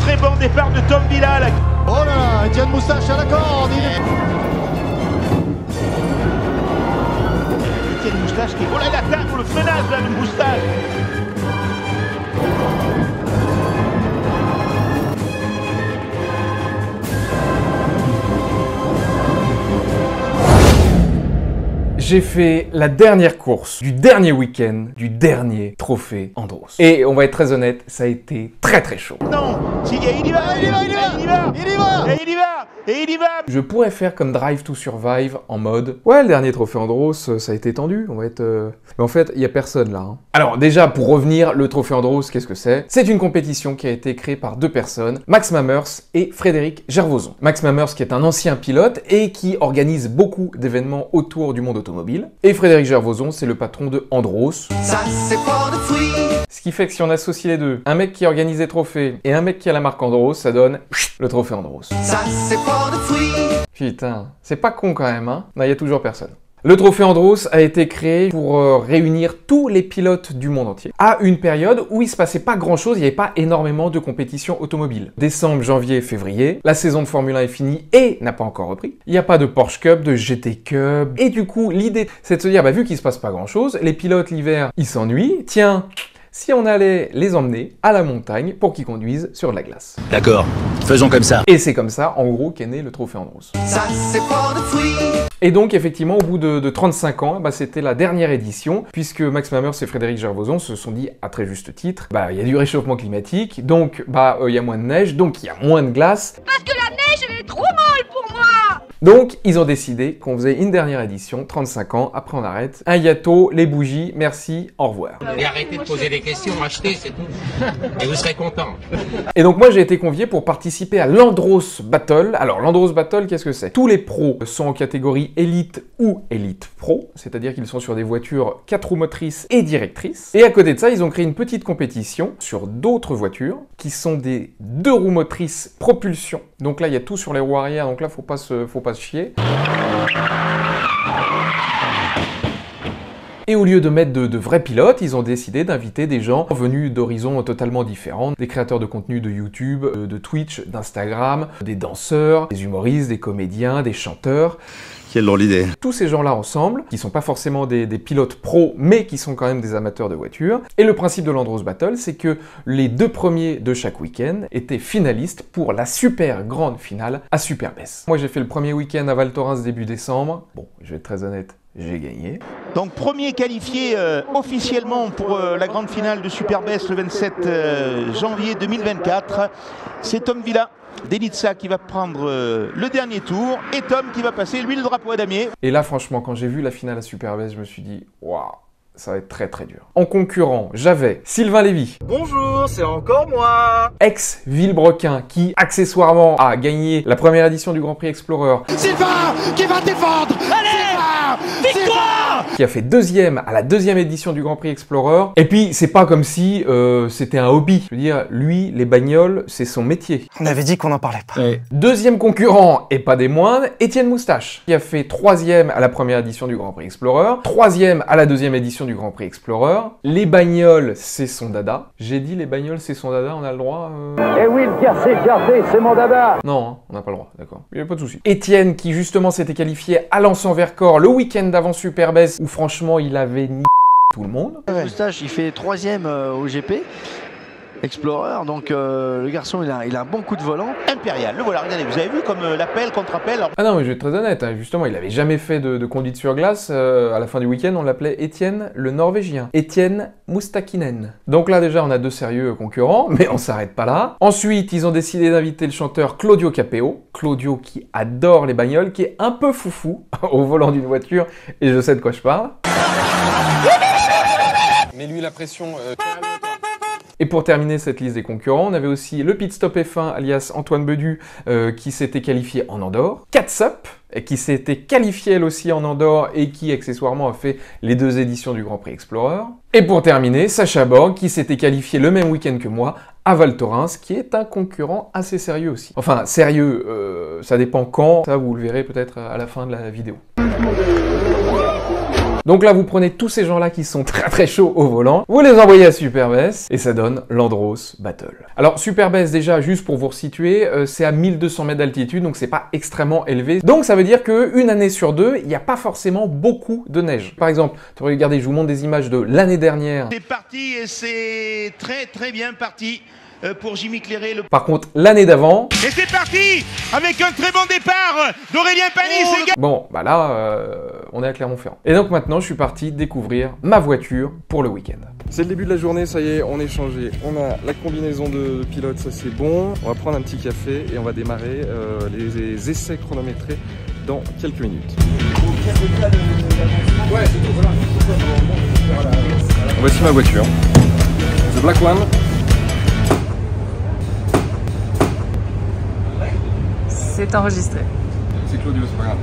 très bon départ de Tom Villa. Là. Oh là là, Étienne Moustache à la corde. Étienne Moustache qui... Oh là, il attaque pour le freinage là, de Moustache. J'ai fait la dernière course du dernier week-end du dernier trophée Andros. Et on va être très honnête, ça a été très chaud. Non, il y va. Je pourrais faire comme Drive to Survive en mode ouais, le dernier trophée Andros, ça a été tendu, on va être... Mais en fait, il n'y a personne là. Hein. Alors déjà, pour revenir, le trophée Andros, qu'est-ce que c'est? C'est une compétition qui a été créée par deux personnes, Max Mamers et Frédéric Gervoson. Max Mamers qui est un ancien pilote et qui organise beaucoup d'événements autour du monde automobile. Et Frédéric Gervoson, c'est le patron de Andros. Ça, c'est fort de fruits. Ce qui fait que si on associe les deux, un mec qui organise des trophées et un mec qui a la marque Andros, ça donne le trophée Andros. Ça, c'est fort de fruits. Putain, c'est pas con quand même, hein? Non, il y a toujours personne. Le trophée Andros a été créé pour réunir tous les pilotes du monde entier à une période où il se passait pas grand chose, il n'y avait pas énormément de compétitions automobiles. Décembre, janvier, février, la saison de Formule 1 est finie et n'a pas encore repris. Il n'y a pas de Porsche Cup, de GT Cup, et du coup l'idée c'est de se dire, bah, vu qu'il se passe pas grand chose, les pilotes l'hiver ils s'ennuient, tiens, si on allait les emmener à la montagne pour qu'ils conduisent sur de la glace. D'accord, faisons comme ça. Et c'est comme ça, en gros, qu'est né le trophée Andros. Ça, c'est fort de fruits. Et donc, effectivement, au bout de 35 ans, bah, c'était la dernière édition, puisque Max Mamers et Frédéric Gervoson se sont dit, à très juste titre, bah, il y a du réchauffement climatique, donc, bah, il y a moins de neige, donc il y a moins de glace. Parce que la neige, elle est trop molle pour moi. Donc, ils ont décidé qu'on faisait une dernière édition, 35 ans, après on arrête. Un gâteau, les bougies, merci, au revoir. Et arrêtez de poser des questions, achetez, c'est tout. Et vous serez content. Et donc moi j'ai été convié pour participer à l'Andros Battle. Alors l'Andros Battle, qu'est-ce que c'est? Tous les pros sont en catégorie Elite ou Elite Pro, c'est-à-dire qu'ils sont sur des voitures 4 roues motrices et directrices. Et à côté de ça, ils ont créé une petite compétition sur d'autres voitures qui sont des 2 roues motrices propulsion. Donc là, il y a tout sur les roues arrière, donc là, faut pas se chier. Et au lieu de mettre de vrais pilotes, ils ont décidé d'inviter des gens venus d'horizons totalement différents, des créateurs de contenu de YouTube, de Twitch, d'Instagram, des danseurs, des humoristes, des comédiens, des chanteurs. Quelle drôle d'idée. Tous ces gens-là ensemble, qui sont pas forcément des pilotes pros, mais qui sont quand même des amateurs de voitures. Et le principe de l'Andros Battle, c'est que les 2 premiers de chaque week-end étaient finalistes pour la super grande finale à Superbès. Moi, j'ai fait le premier week-end à Val Thorens début décembre. Bon, je vais être très honnête, j'ai gagné. Donc premier qualifié officiellement pour la grande finale de Superbès le 27 janvier 2024, c'est Tom Villa d'Elitsa qui va prendre le dernier tour et Tom qui va passer lui le drapeau à damier. Et là franchement quand j'ai vu la finale à Superbès, je me suis dit waouh, ça va être très dur. En concurrent, j'avais Sylvain Lévy. Bonjour, c'est encore moi. Ex-Villebrequin qui accessoirement a gagné la première édition du Grand Prix Explorer. Sylvain qui va défendre. Allez, victoire. Qui a fait 2e à la 2e édition du Grand Prix Explorer. Et puis, c'est pas comme si c'était un hobby. Je veux dire, lui, les bagnoles, c'est son métier. On avait dit qu'on n'en parlait pas. Ouais. Deuxième concurrent, et pas des moindres, Étienne Moustache, qui a fait 3e à la première édition du Grand Prix Explorer, 3e à la 2e édition du Grand Prix Explorer. Les bagnoles, c'est son dada. J'ai dit les bagnoles, c'est son dada, on a le droit Eh oui, le café, c'est mon dada. Non, hein, on n'a pas le droit, d'accord. Il n'y a pas de souci. Étienne, qui justement s'était qualifié à Lens-en-Vercors le week-end d'avant Superbès, où franchement, il avait ni tout le monde. Moustache, il fait 3e au GP Explorer, donc le garçon il a un bon coup de volant. Impérial, le voilà, regardez, vous avez vu comme l'appel, contre-appel. Ah non, mais je vais être très honnête, hein, justement, il n'avait jamais fait de conduite sur glace. À la fin du week-end, on l'appelait Étienne le Norvégien. Étienne Moustakinen. Donc là, déjà, on a 2 sérieux concurrents, mais on s'arrête pas là. Ensuite, ils ont décidé d'inviter le chanteur Claudio Capéo. Claudio qui adore les bagnoles, qui est un peu foufou au volant d'une voiture, et je sais de quoi je parle. Mais lui, la pression... Et pour terminer cette liste des concurrents, on avait aussi le Pit Stop F1, alias Antoine Bedu, qui s'était qualifié en Andorre. Catsup, qui s'était qualifié elle aussi en Andorre et qui accessoirement a fait les 2 éditions du Grand Prix Explorer. Et pour terminer, Sacha Borg, qui s'était qualifié le même week-end que moi à Val Thorens, qui est un concurrent assez sérieux aussi. Enfin, sérieux, ça dépend quand, ça vous le verrez peut-être à la fin de la vidéo. Donc là, vous prenez tous ces gens-là qui sont très chauds au volant, vous les envoyez à Superbest et ça donne l'Andros Battle. Alors Superbest, déjà, juste pour vous resituer, c'est à 1200 mètres d'altitude, donc c'est pas extrêmement élevé. Donc ça veut dire qu'une année sur deux, il n'y a pas forcément beaucoup de neige. Par exemple, regardez, je vous montre des images de l'année dernière. C'est parti et c'est très bien parti pour Jimmy Clairet. Par contre, l'année d'avant... Et c'est parti avec un très bon départ d'Aurélien Panis. Bon, bah là, on est à Clermont-Ferrand. Et donc maintenant, je suis parti découvrir ma voiture pour le week-end. C'est le début de la journée, ça y est, on est changé. On a la combinaison de pilote, ça c'est bon. On va prendre un petit café et on va démarrer les essais chronométrés dans quelques minutes. Voici ma voiture, The Black One. C'est enregistré. C'est Claudio, c'est pas grave.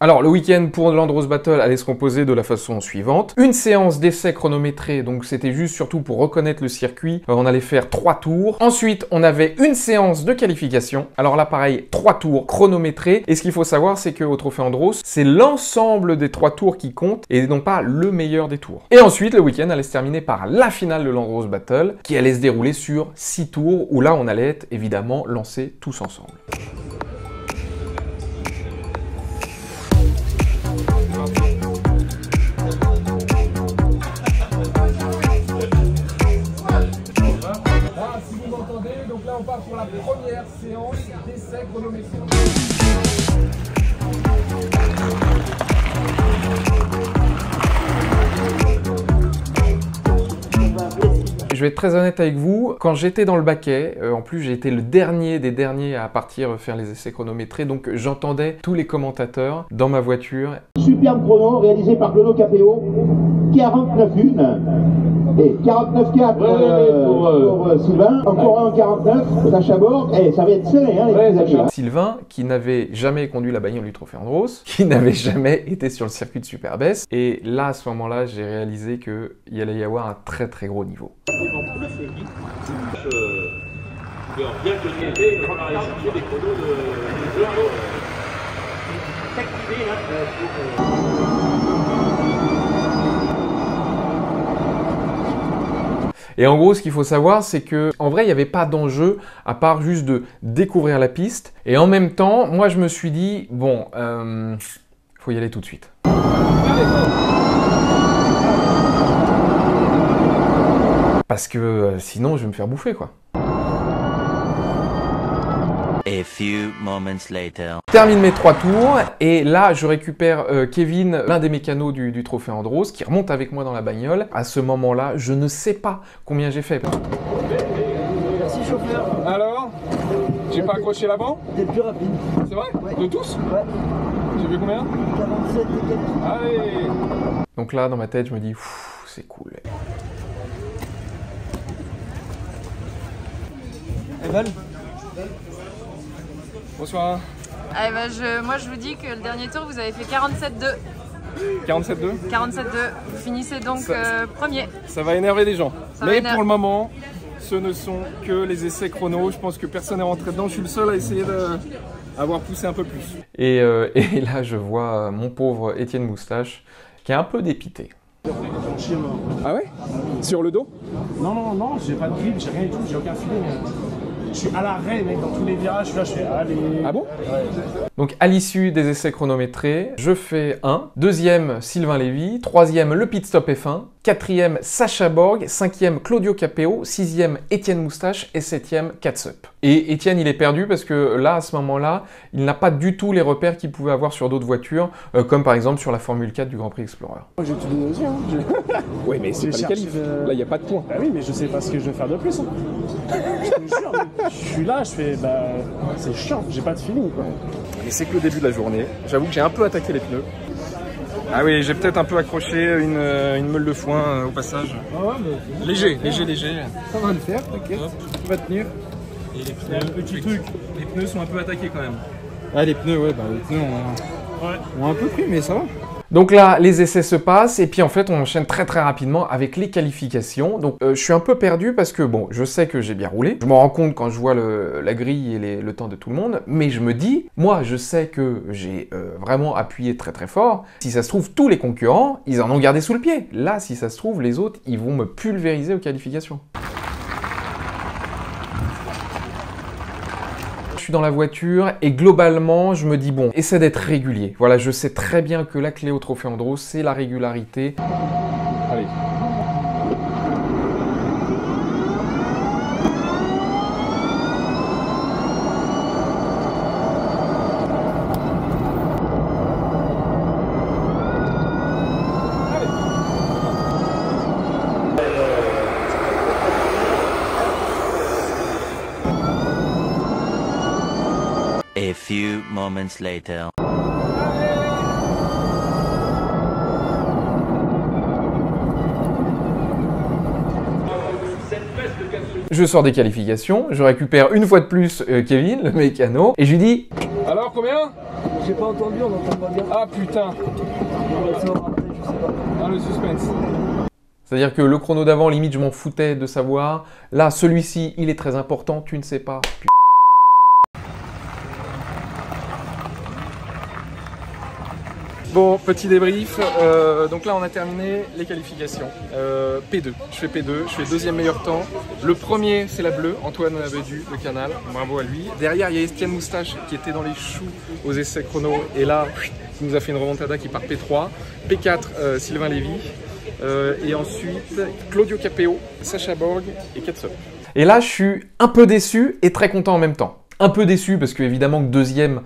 Alors, le week-end pour l'Andros Battle allait se composer de la façon suivante. Une séance d'essai chronométré, donc c'était juste surtout pour reconnaître le circuit. On allait faire 3 tours. Ensuite, on avait une séance de qualification. Alors là, pareil, 3 tours chronométrés. Et ce qu'il faut savoir, c'est qu'au Trophée Andros, c'est l'ensemble des 3 tours qui comptent et non pas le meilleur des tours. Et ensuite, le week-end allait se terminer par la finale de l'Andros Battle, qui allait se dérouler sur 6 tours, où là, on allait être évidemment lancés tous ensemble. Donc là on part pour la première séance d'essai chronométré. Je vais être très honnête avec vous, quand j'étais dans le baquet, en plus j'ai été le dernier des derniers à partir faire les essais chronométrés, donc j'entendais tous les commentateurs dans ma voiture. Superbe chrono réalisé par Claudio Capéo, 49-1 et 49-4 pour Sylvain, encore un en 49, Sacha Borg, et ça va être serré hein, les amis. Sylvain, qui n'avait jamais conduit la bagnole du Trophée Andros, qui n'avait jamais été sur le circuit de Superbest, et là à ce moment-là j'ai réalisé qu'il allait y avoir un très gros niveau. Bien que l'idée, on a cherché des chronos de Et en gros, ce qu'il faut savoir, c'est que en vrai, il n'y avait pas d'enjeu à part juste de découvrir la piste. Et en même temps, moi, je me suis dit, bon, faut y aller tout de suite. Parce que sinon, je vais me faire bouffer, quoi. A few moments later. Je termine mes 3 tours et là je récupère Kevin, l'un des mécanos du Trophée Andros, qui remonte avec moi dans la bagnole. À ce moment-là, je ne sais pas combien j'ai fait. Merci chauffeur. Alors, j'ai pas accroché l'avant? T'es plus rapide. C'est vrai? Ouais. De tous? Ouais. J'ai vu combien? 47 et quelques. Allez. Donc là, dans ma tête, je me dis, c'est cool. Evan? Bonsoir. Allez, bah, moi je vous dis que le dernier tour vous avez fait 47-2. 47-2? 47-2. Vous finissez donc premier. Ça va énerver les gens. Mais énerver. pour le moment, ce ne sont que les essais chrono. Je pense que personne n'est rentré dedans. Je suis le seul à essayer d'avoir poussé un peu plus. Et là, je vois mon pauvre Étienne Moustache qui est un peu dépité. Ah ouais? Sur le dos? Non, j'ai pas de grip, j'ai rien du tout, j'ai aucun feeling. Je suis à l'arrêt, mec, dans tous les virages, là, je fais allez. Ah bon? Ouais. Donc à l'issue des essais chronométrés, je fais 1, deuxième Sylvain Lévy, troisième le pit stop F1, quatrième Sacha Borg, cinquième Claudio Capéo, sixième Étienne Moustache et septième Catsup. Et Étienne, il est perdu parce que là, à ce moment-là, il n'a pas du tout les repères qu'il pouvait avoir sur d'autres voitures, comme par exemple sur la Formule 4 du Grand Prix Explorer. J'ai tout donné aussi, hein. Oui, mais c'est pas les qualifs. Là, il n'y a pas de points. Bah oui, mais je sais pas ce que je vais faire de plus. Hein. Je te jure, je suis là, je fais, bah, c'est chiant, j'ai pas de feeling, quoi. Mais c'est que le début de la journée. J'avoue que j'ai un peu attaqué les pneus. Ah oui, j'ai peut-être un peu accroché une meule de foin au passage. Ah ouais, mais... Léger. Ça va le faire, t'inquiète, tu vas tenir. Et les pneus, les pneus sont un peu attaqués quand même. Ah, les pneus, ouais, bah les pneus ont un peu pris, mais ça va. Donc là, les essais se passent et puis en fait, on enchaîne très rapidement avec les qualifications. Donc je suis un peu perdu parce que bon, je sais que j'ai bien roulé. Je m'en rends compte quand je vois la grille et le temps de tout le monde. Mais je me dis, moi, je sais que j'ai vraiment appuyé très fort. Si ça se trouve, tous les concurrents, ils en ont gardé sous le pied. Là, si ça se trouve, les autres, ils vont me pulvériser aux qualifications. Je suis dans la voiture et globalement, je me dis bon, essaie d'être régulier. Voilà, je sais très bien que la clé au trophée Andros, c'est la régularité. Allez. A few moments later. Je sors des qualifications, je récupère une fois de plus Kevin, le mécano, et je lui dis... Alors combien? J'ai pas entendu, on n'entend pas bien. Ah putain. Ah le suspense. C'est-à-dire que le chrono d'avant, limite, je m'en foutais de savoir. Là, celui-ci, il est très important, tu ne sais pas. Bon, petit débrief, donc là on a terminé les qualifications, P2, je fais P2, je fais deuxième meilleur temps, le premier c'est la bleue, Antoine Bédu, le canal, bravo à lui, derrière il y a Estienne Moustache qui était dans les choux aux essais chrono, et là il nous a fait une remontada qui part P3, P4 Sylvain Lévy, et ensuite Claudio Capéo, Sacha Borg et Katsop. Et là je suis un peu déçu et très content en même temps. Un peu déçu parce que évidemment que deuxième,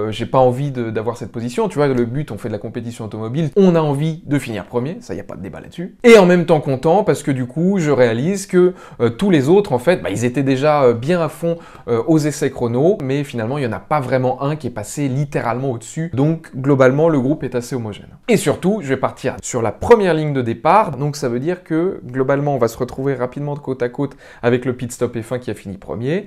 j'ai pas envie d'avoir cette position. Tu vois, le but, on fait de la compétition automobile, on a envie de finir premier, ça y a pas de débat là-dessus. Et en même temps content parce que du coup, je réalise que tous les autres, en fait, bah, ils étaient déjà bien à fond aux essais chrono, mais finalement, il y en a pas vraiment un qui est passé littéralement au-dessus. Donc globalement, le groupe est assez homogène. Et surtout, je vais partir sur la première ligne de départ, donc ça veut dire que globalement, on va se retrouver rapidement de côte à côte avec le pit stop F1 qui a fini premier.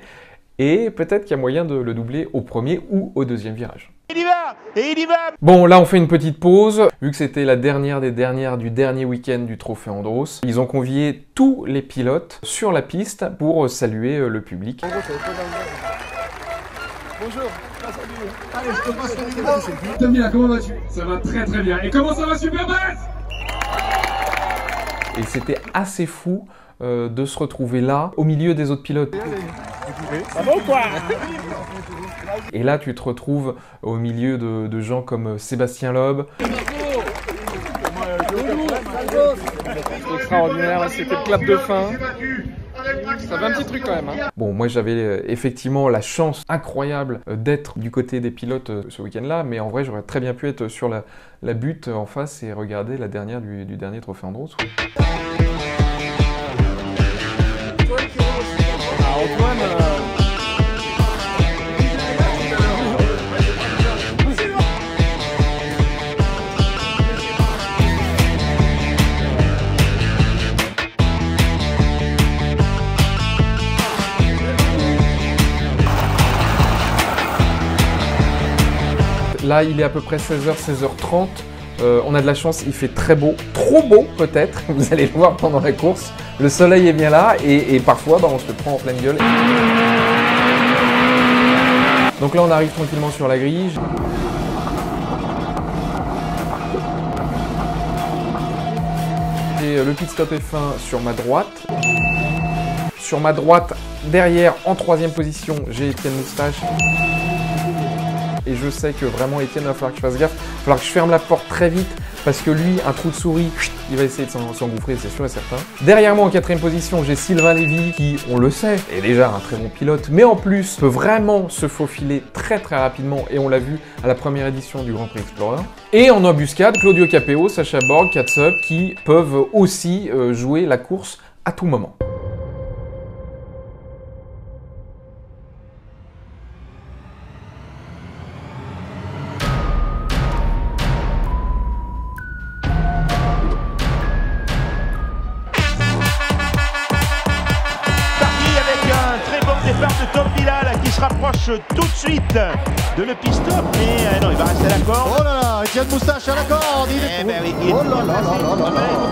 Et peut-être qu'il y a moyen de le doubler au premier ou au deuxième virage. Il y va! Et il y va! Bon, là on fait une petite pause. Vu que c'était la dernière des dernières du dernier week-end du Trophée Andros, ils ont convié tous les pilotes sur la piste pour saluer le public. Bonjour, allez, je te passe le micro. Tomila, comment vas-tu? Ça va très bien. Et comment ça va, Superbest? Et c'était assez fou de se retrouver là, au milieu des autres pilotes. Ça va ou quoi? Et là, tu te retrouves au milieu de gens comme Sébastien Loeb. Extraordinaire, c'était le clap de fin. Ça fait un petit truc quand même. Hein. Bon, moi j'avais effectivement la chance incroyable d'être du côté des pilotes ce week-end-là, mais en vrai j'aurais très bien pu être sur la butte en face et regarder la dernière du dernier Trophée Andros. Antoine, Là, il est à peu près 16h, 16h30. On a de la chance, il fait très beau, trop beau peut-être, vous allez le voir pendant la course. Le soleil est bien là et parfois bah, on se le prend en pleine gueule. Donc là on arrive tranquillement sur la grille. J'ai le pit stop F1 sur ma droite. Sur ma droite, derrière, en troisième position, j'ai Estienne Moustache. Et je sais que vraiment Estienne va falloir que je fasse gaffe. Il va falloir que je ferme la porte très vite parce que lui, un trou de souris, il va essayer de s'engouffrer, c'est sûr et certain. Derrière moi, en quatrième position, j'ai Sylvain Lévy qui, on le sait, est déjà un très bon pilote, mais en plus peut vraiment se faufiler très rapidement et on l'a vu à la première édition du Grand Prix Explorer. Et en embuscade, Claudio Capéo, Sacha Borg, Katsop qui peuvent aussi jouer la course à tout moment. se rapproche tout de suite de le pit-stop, mais non, il va rester à la corde. Oh là là, Étienne Moustache à la corde.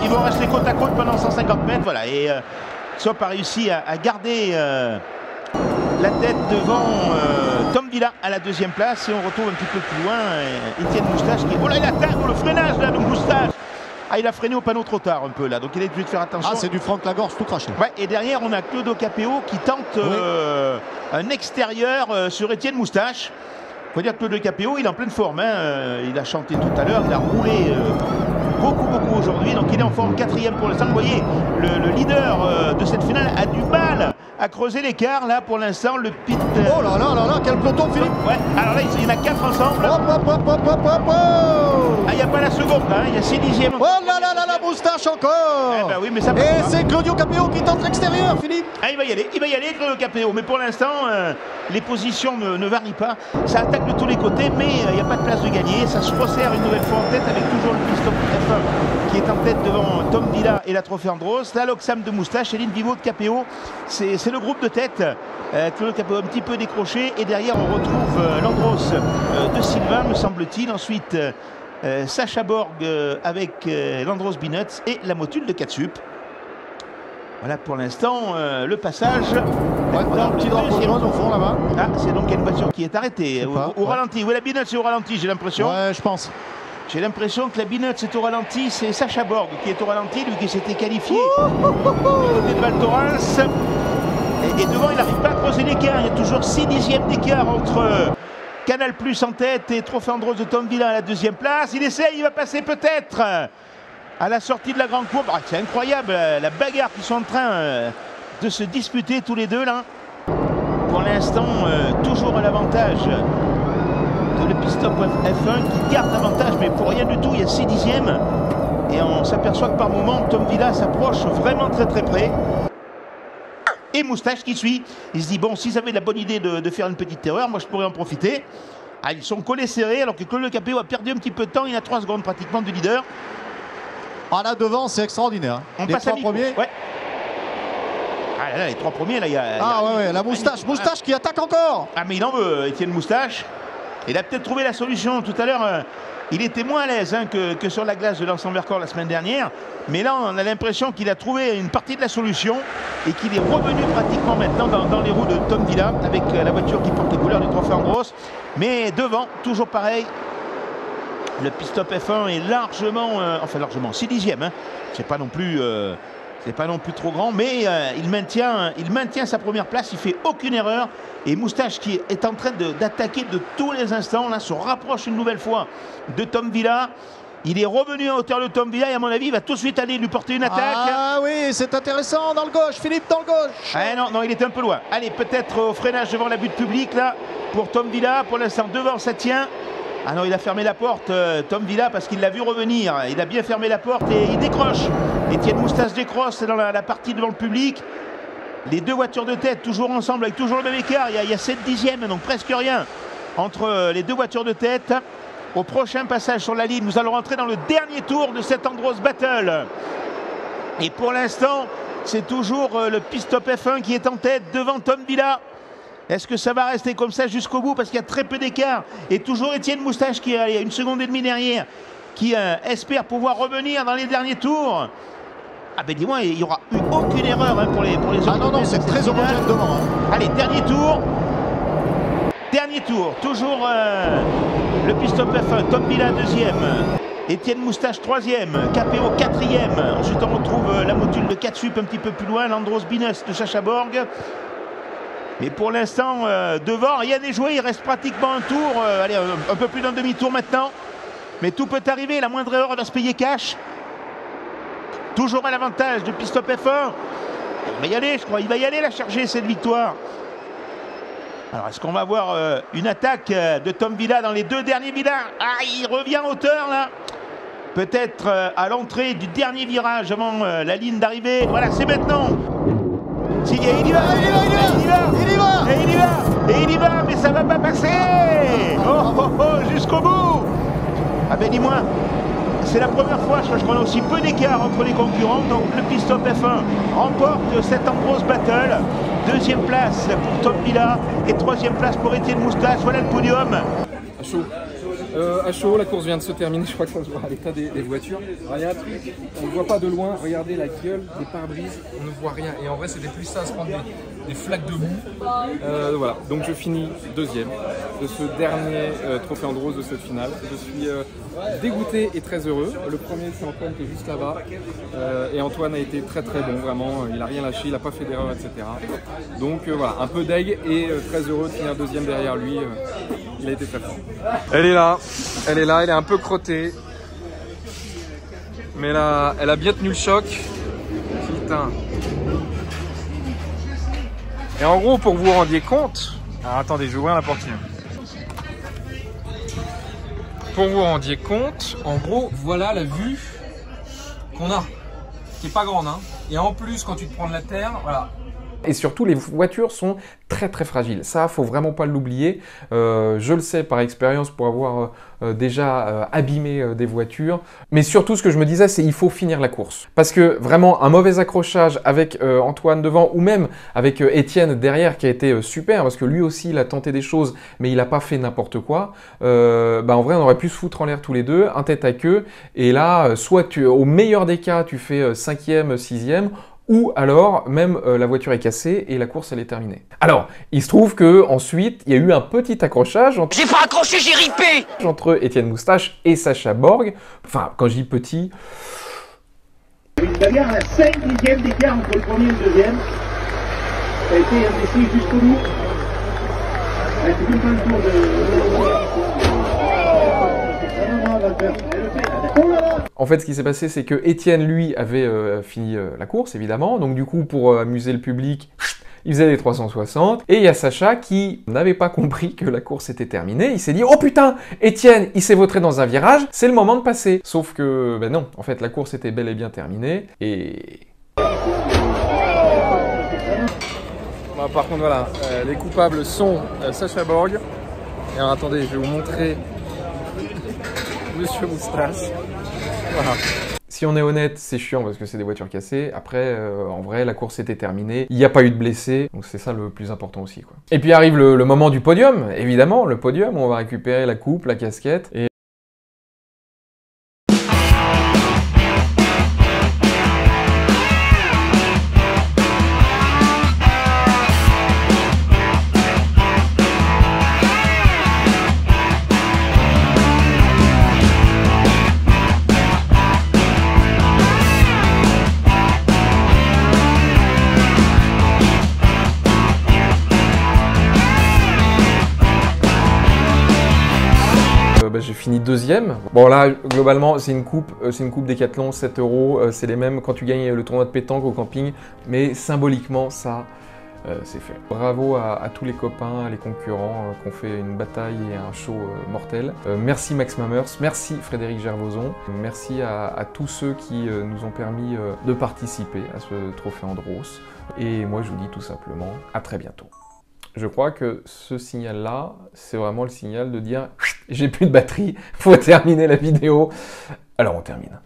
Ils vont rester côte à côte pendant 150 mètres, voilà. Et Xop a réussi à garder la tête devant Tom Villa à la deuxième place. Et on retrouve un petit peu plus loin Étienne Moustache qui... Oh là, il attaque, le freinage là de Moustache. Ah, il a freiné au panneau trop tard un peu là, donc il est obligé de faire attention. Ah, c'est du Franck Lagorce tout craché. Ouais, et derrière on a Claude Capéo qui tente un extérieur sur Étienne Moustache. Il faut dire que Claude Capéo, il est en pleine forme, hein. Il a chanté tout à l'heure, il a roulé beaucoup aujourd'hui, donc il est en forme, 4e pour l'instant. Vous voyez, le leader de cette finale a du mal à creuser l'écart là pour l'instant. Le pit. Oh là là là là, quel peloton, Philippe. Ouais, alors là il y en a 4 ensemble. Ah, il n'y a pas la seconde, hein. Il y a 6 dixièmes. Oh là là là, la Moustache encore. Eh ben oui, mais ça passe et pas. c'est Claudio Capéo qui tente l'extérieur, Philippe. Ah, il va y aller Claudio Capéo, mais pour l'instant les positions ne varient pas. Ça attaque de tous les côtés, mais il n'y a pas de place de gagner. Ça se resserre une nouvelle fois en tête avec toujours le pit-stop F1 qui est en tête devant Tom Villa et la Trophée Andros. Là, l'Oxam de Moustache et l'Invivo de Capéo. C'est le groupe de tête. Claudio Capéo un petit peu décroché. Et derrière, on retrouve l'Andros de Sylvain, me semble-t-il. Ensuite, Sacha Borg avec l'Andros Binuts et la motule de Katsup. Voilà pour l'instant le passage. Ouais, un petit drapeau jaune au fond là-bas. Ah, c'est donc une voiture qui est arrêtée au ralenti. Oui, la Binuts est au ralenti, j'ai l'impression. Ouais, je pense. J'ai l'impression que la Binuts est au ralenti. C'est Sacha Borg qui est au ralenti, lui qui s'était qualifié du côté de Val Thorens. Et devant, il n'arrive pas à creuser l'écart. Il y a toujours 6 dixièmes d'écart entre Canal Plus en tête et Trophée Andros de Tom Villa à la deuxième place. Il essaye, il va passer peut-être à la sortie de la grande courbe. Ah, c'est incroyable la bagarre qu'ils sont en train de se disputer tous les deux là. Pour l'instant, toujours à l'avantage de le pit-stop F1 qui garde l'avantage, mais pour rien du tout. Il y a 6 dixièmes et on s'aperçoit que par moment Tom Villa s'approche vraiment très près. Et Moustache qui suit. Il se dit bon, s'ils avaient la bonne idée de faire une petite erreur, moi je pourrais en profiter. Ah, ils sont collés serrés alors que Claude Capéo a perdu un petit peu de temps. Il a 3 secondes pratiquement de leader. Ah là devant, c'est extraordinaire. On les passe 3 premiers. Ouais. Ah là, les 3 premiers là, il y a. Ah ouais, la Moustache. Moustache qui attaque encore. Ah mais il en veut, Étienne Moustache. Il a peut-être trouvé la solution tout à l'heure. Il était moins à l'aise que sur la glace de l'Anse-en-Vercors la semaine dernière. Mais là, on a l'impression qu'il a trouvé une partie de la solution et qu'il est revenu pratiquement maintenant dans les roues de Tom Villa avec la voiture qui porte les couleurs du Trophée Andros. Mais devant, toujours pareil, le pit-stop F1 est largement, 6 dixièmes. Hein. C'est pas non plus trop grand, mais il maintient sa première place. Il fait aucune erreur. Et Moustache qui est en train d'attaquer de tous les instants, là, se rapproche une nouvelle fois de Tom Villa. Il est revenu à hauteur de Tom Villa et à mon avis, il va tout de suite aller lui porter une attaque. Ah oui, c'est intéressant, dans le gauche, Philippe, dans le gauche. Ah non, il était un peu loin. Allez, peut-être au freinage devant la butte publique, là, pour Tom Villa. Pour l'instant, devant, ça tient. Ah non, il a fermé la porte, Tom Villa, parce qu'il l'a vu revenir. Il a bien fermé la porte et il décroche. Étienne Moustache décroche dans la partie devant le public. Les deux voitures de tête, toujours ensemble, avec toujours le même écart. Il y a 7 dixièmes, donc presque rien entre les deux voitures de tête. Au prochain passage sur la ligne, nous allons rentrer dans le dernier tour de cette Andros Battle. Et pour l'instant, c'est toujours le pit-stop F1 qui est en tête devant Tom Villa. Est-ce que ça va rester comme ça jusqu'au bout? Parce qu'il y a très peu d'écart. Et toujours Étienne Moustache qui est à 1 seconde et demie derrière, qui espère pouvoir revenir dans les derniers tours. Ah ben dis-moi, il n'y aura eu aucune erreur pour les autres. Ah non, c'est très homogène devant. Hein. Allez, dernier tour. Dernier tour. Toujours le pit-stop F1. Tom Villa 2e. Étienne Moustache 3e. Capéo 4e. Ensuite, on retrouve la motule de Katsup un petit peu plus loin. L'Andros Binuts de Sacha Borg. Mais pour l'instant, devant, rien n'est joué. Il reste pratiquement un tour. Allez, un peu plus d'un demi-tour maintenant. Mais tout peut arriver. La moindre erreur va se payer cash. Toujours à l'avantage de pit-stop F1. Il va y aller, je crois. Il va y aller la chercher, cette victoire. Alors, est-ce qu'on va avoir une attaque de Tom Villa dans les 2 derniers virages? Ah, il revient en hauteur, là. Peut-être à l'entrée du dernier virage avant la ligne d'arrivée. Voilà, c'est maintenant. Il y va, mais ça va pas passer. Jusqu'au bout. Ah ben dis-moi, c'est la première fois, je crois qu'on a aussi peu d'écart entre les concurrents. Donc le pit-stop F1 remporte cette Andros Battle. Deuxième place pour Tom Villa et troisième place pour Étienne Moustache. Voilà le podium. À chaud. À chaud, la course vient de se terminer, je crois que ça se voit à l'état des voitures. Alors, il y a un truc, on ne voit pas de loin, regardez la gueule des pare-brises, on ne voit rien. Et en vrai, c'était plus ça à se prendre des flaques de boue. Voilà, donc je finis deuxième de ce dernier trophée Andros de cette finale. Je suis dégoûté et très heureux. Le premier, c'est Antoine qui est juste là-bas. Et Antoine a été très très bon, vraiment. Il n'a rien lâché, il n'a pas fait d'erreur, etc. Donc voilà, un peu deg et très heureux de finir deuxième derrière lui. Il a été très fort. Elle est là, elle est un peu crottée. Mais là, elle a bien tenu le choc. Putain. Et en gros, pour que vous vous rendiez compte... Alors attendez, je vais ouvrir la portière. Pour que vous vous rendiez compte, en gros, voilà la vue qu'on a. Qui est pas grande, hein. Et en plus, quand tu te prends de la terre, voilà. Et surtout, les voitures sont très très fragiles. Ça, faut vraiment pas l'oublier. Je le sais par expérience pour avoir déjà abîmé des voitures. Mais surtout, ce que je me disais, c'est qu'il faut finir la course. Parce que vraiment, un mauvais accrochage avec Antoine devant ou même avec Étienne derrière qui a été super parce que lui aussi, il a tenté des choses, mais il n'a pas fait n'importe quoi. En vrai, on aurait pu se foutre en l'air tous les deux, un tête à queue. Et là, soit au meilleur des cas, tu fais 5e, 6e, ou alors même la voiture est cassée et la course elle est terminée. Alors, il se trouve que ensuite il y a eu un petit accrochage entre... J'ai pas accroché, j'ai ripé entre Étienne Moustache et Sacha Borg. Enfin, quand je dis petit... C'est-à-dire la 5e d'écart entre le premier et le deuxième. Ça a été indécis jusqu'au bout. C'est même pas le tour En fait, ce qui s'est passé, c'est que Étienne, lui, avait fini la course, évidemment. Donc, du coup, pour amuser le public, il faisait les 360. Et il y a Sacha qui n'avait pas compris que la course était terminée. Il s'est dit « Oh putain, Étienne, il s'est vautré dans un virage, c'est le moment de passer !» Sauf que, ben non, en fait, la course était bel et bien terminée. Et... Bon, par contre, voilà, les coupables sont Sacha Borg. Et alors, attendez, je vais vous montrer Monsieur Moustache. Voilà. Si on est honnête, c'est chiant parce que c'est des voitures cassées. Après, en vrai, la course était terminée. Il n'y a pas eu de blessés. Donc c'est ça le plus important aussi, quoi. Et puis arrive le moment du podium. Évidemment, le podium où on va récupérer la coupe, la casquette. Et j'ai fini deuxième. Bon là, globalement, c'est une coupe Décathlon, 7 €. C'est les mêmes quand tu gagnes le tournoi de pétanque au camping. Mais symboliquement, ça, c'est fait. Bravo à tous les copains, les concurrents qui ont fait une bataille et un show mortel. Merci Max Mamers, merci Frédéric Gervoson. Merci à tous ceux qui nous ont permis de participer à ce trophée Andros. Et moi, je vous dis tout simplement, à très bientôt. Je crois que ce signal-là, c'est vraiment le signal de dire « J'ai plus de batterie, faut terminer la vidéo ». Alors on termine.